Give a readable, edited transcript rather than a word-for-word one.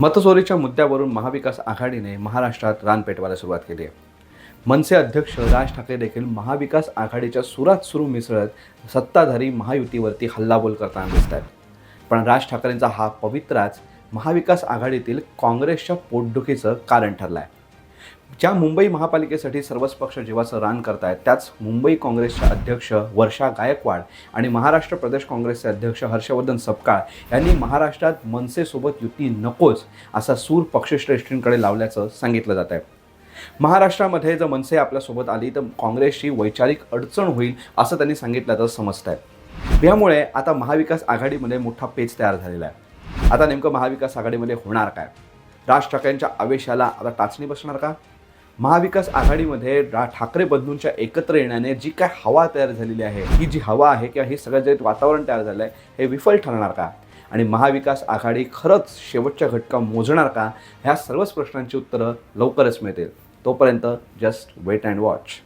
मतचोरीच्या मुद्द्यावरून महाविकास आघाडीने महाराष्ट्रात रान पेटवायला सुरुवात केली आहे. मनसे अध्यक्ष राज ठाकरे देखील महाविकास आघाडीच्या सुरात सुरू मिसळत सत्ताधारी महायुतीवरती हल्लाबोल करताना दिसत आहेत. पण राज ठाकरेंचा हा पवित्राच महाविकास आघाडीतील काँग्रेसच्या पोटदुखीचं कारण ठरलं आहे. ज्या मुंबई महापालिकेसाठी सर्वच पक्ष जीवाचं रान करतायत, त्याच मुंबई काँग्रेसच्या अध्यक्ष वर्षा गायकवाड आणि महाराष्ट्र प्रदेश काँग्रेसचे अध्यक्ष हर्षवर्धन सपकाळ यांनी महाराष्ट्रात मनसेसोबत युती नकोच असा सूर पक्षश्रेष्ठींकडे लावल्याचं सांगितलं जात आहे. महाराष्ट्रामध्ये जर मनसे आपल्यासोबत आली तर काँग्रेसची वैचारिक अडचण होईल असं त्यांनी सांगितल्याचं समजत आहे. यामुळे आता महाविकास आघाडीमध्ये मोठा पेच तयार झालेला आहे. आता नेमकं महाविकास आघाडीमध्ये होणार काय? राज ठाकरेंच्या आवेशाला आता टाचणी बसणार का? महाविकास आघाडीमध्ये ठाकरे बंधूंच्या एकत्र येण्याने जी काय हवा तयार झालेली आहे, ही जी हवा आहे किंवा हे सगळं जे वातावरण तयार झालं आहे, हे विफल ठरणार का? आणि महाविकास आघाडी खरंच शेवटच्या घटका मोजणार का? ह्या सर्वच प्रश्नांची उत्तरं लवकरच मिळतील. तोपर्यंत जस्ट वेट अँड वॉच.